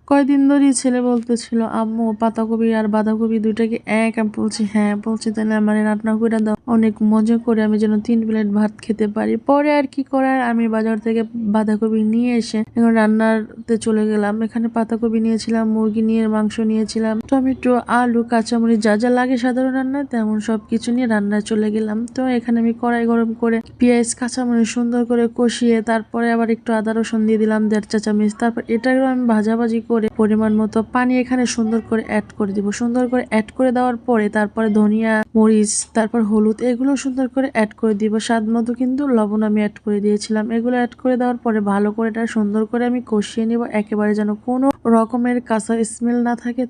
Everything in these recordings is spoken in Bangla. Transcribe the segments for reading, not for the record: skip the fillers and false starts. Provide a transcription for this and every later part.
কয়দিন ধরেই ছেলে বলতেছিল আম্মু পাতাকপি আর বাঁধাকপি দুইটাকে এক। আমি বলছি হ্যাঁ, বলছি তাহলে আমার রান্না করে দাও, অনেক মজা করে আমি যেন 3 প্লেট ভাত খেতে পারি। পরে আর কি করার, আমি বাজার থেকে বাঁধাকপি নিয়ে এসে এখন রান্নাতে চলে গেলাম। এখানে পাতাকপি নিয়েছিলাম, মুরগি নিয়ে মাংস নিয়েছিলাম, টমেটো, আলু, কাঁচামরিচ, যা যা লাগে সাধারণ রান্নায় তেমন সবকিছু নিয়ে রান্নায় চলে গেলাম। তো এখানে আমি কড়াই গরম করে পেঁয়াজ কাঁচামরিচ সুন্দর করে কষিয়ে তারপরে আবার একটু আদা রসুন দিয়ে দিলাম 1.5 চা চামচ। তারপর এটাকেও আমি ভাজাভাজি করে পরিমাণ মতো পানি এখানে সুন্দর করে অ্যাড করে দিব। সুন্দর করে অ্যাড করে দেওয়ার পরে তারপরে ধনিয়া, মরিচ, তারপর হলুদ এগুলো সুন্দর করে অ্যাড করে দিব। স্বাদ মতো কিন্তু লবণ আমি অ্যাড করে দিয়েছিলাম। এগুলো অ্যাড করে দেওয়ার পরে ভালো করে এটা সুন্দর করে আমি কষিয়ে নিব, একেবারে যেন কোনো রকমের কাঁচা স্মেল না থাকে।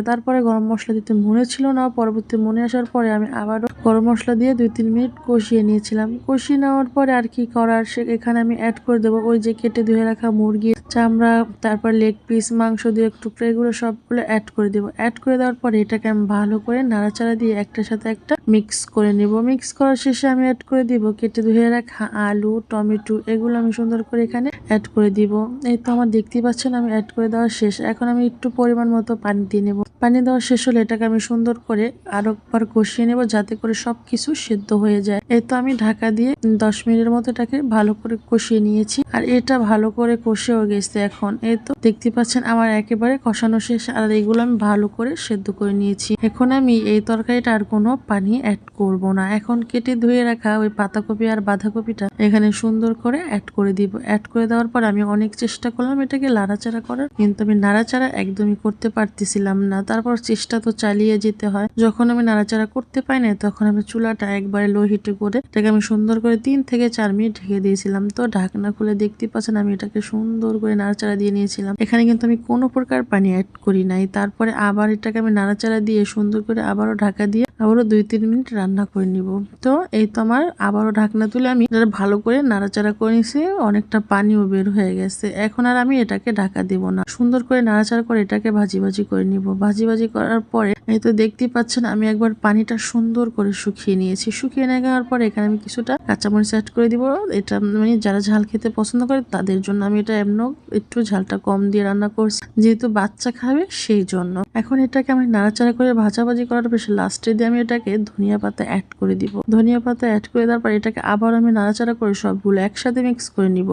তারপরে গরম মশলা দিতে মনে ছিল না, পরবর্তী মনে আসার পরে আমি আবারও গরম মশলা দিয়ে 2-3 মিনিট কষিয়ে নিয়েছিলাম। কষিয়ে নেওয়ার পরে আর কি করার, এখানে আমি অ্যাড করে দেবো ওই যে কেটে ধুয়ে রাখা মুরগির চামড়া, তারপর লেগ পিস, মাংস দিয়ে টুকরো, এগুলো সবগুলো অ্যাড করে দেবো। অ্যাড করে দেওয়ার পরে এটাকে আমি ভালো করে নাড়াচাড়া দিয়ে একটার সাথে একটা মিক্স করে নিব। মিক্স করার শেষে আমি অ্যাড করে দিব কেটে ধুয়ে রাখা আলু, টমেটো, এগুলো আমি সুন্দর করে এখানে অ্যাড করে দিব। এই তো আমার দেখতেই পাচ্ছেন আমি অ্যাড করে দেওয়া শেষ। এখন আমি একটু পরিমাণ মতো পানি দিয়ে নেব। পানি দেওয়া শেষ হলে এটাকে আমি সুন্দর করে আরো একবার কষিয়ে নেব যাতে করে সবকিছু সেদ্ধ হয়ে যায়। এই তো আমি ঢাকা দিয়ে 10 মিনিটের মতো এটাকে ভালো করে কষিয়ে নিয়েছি, আর এটা ভালো করে কষেও গেছে। এখন এই তো দেখতে পাচ্ছেন আমার একেবারে কষানো শেষ, আর এগুলো আমি ভালো করে সেদ্ধ করে নিয়েছি। এখন আমি এই তরকারিটা আর কোনো পানি অ্যাড করব না। এখন কেটে ধুয়ে রাখা ওই পাতাকপি আর বাঁধাকপিটা এখানে সুন্দর করে অ্যাড করে দিব। অ্যাড করে দেওয়ার পর আমি অনেক চেষ্টা করলাম এটাকে নাড়াচাড়া করার, কিন্তু আমি নাড়াচাড়া একদমই করতে পারতেছিলাম না। তারপর চেষ্টা তো চালিয়ে যেতে হয়। যখন আমি নাড়াচাড়া করতে পাই না তখন আমি চুলাটা একবারে লো হিটে করে এটাকে আমি সুন্দর করে 3 থেকে 4 মিনিট ঢেকে দিয়েছিলাম। তো ঢাকনা খুলে দেখতে পাচ্ছেন আমি এটাকে সুন্দর করে নাড়াচাড়া দিয়ে নিয়েছিলাম। এখানে কিন্তু আমি কোনো প্রকার পানি অ্যাড করি নাই। তারপরে আবার এটাকে আমি নাড়াচাড়া দিয়ে সুন্দর করে আবারও ঢাকা দিয়ে আবারও 2-3 মিনিট রান্না করে নিব। তো এই তো আমার আবারও ঢাকনা তুলে আমি এটা ভালো করে নাড়াচাড়া করে নিয়েছি, অনেকটা পানিও বের হয়ে গেছে। এখন আর আমি এটাকে ঢাকা দিব না, সুন্দর করে নাড়াচাড়া করে এটাকে ভাজি ভাজি করে নিব। ভাজি ভাজি করার পরে এই তো দেখতেই পাচ্ছেন আমি একবার পানিটা সুন্দর করে শুকিয়ে নিয়েছি। শুকিয়ে নেওয়ার পরে এখানে আমি কিছুটা কাঁচামরিচ অ্যাড করে দিব। এটা মানে যারা ঝাল খেতে পছন্দ করে তাদের জন্য, আমি এটা এমন একটু ঝালটা কম দিয়ে রান্না করছি যেহেতু বাচ্চা খাবে সেই জন্য। এখন এটাকে আমি নাড়াচাড়া করে ভাজাভাজি করার বেশি লাস্টে দিয়ে আমি এটাকে ধনিয়া পাতা অ্যাড করে দিব। ধনিয়া পাতা অ্যাড করে দেওয়ার পর এটাকে আবার আমি নাড়াচাড়া করে সবগুলো একসাথে মিক্স করে নিব।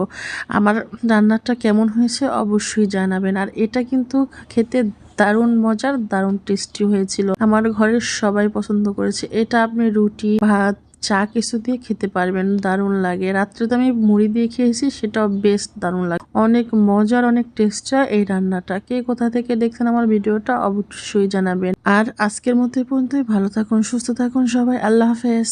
আমার রান্নাটা কেমন হয়েছে অবশ্যই জানাবেন। আর এটা কিন্তু খেতে দারুণ মজার, দারুণ টেস্টি হয়েছিল। আমার ঘরের সবাই পছন্দ করেছে। এটা আপনি রুটি, ভাত, চা কিছু দিয়ে খেতে পারবেন, দারুণ লাগে। রাত্রে তো আমি মুড়ি দিয়ে খেয়েছি, সেটাও বেশ দারুণ লাগে। অনেক মজার, অনেক টেস্টি এই রান্নাটা। কে কোথা থেকে দেখছেন আমার ভিডিওটা অবশ্যই জানাবেন। আর আজকের মতো পর্যন্তই। ভালো থাকুন, সুস্থ থাকুন সবাই। আল্লাহ হাফেজ।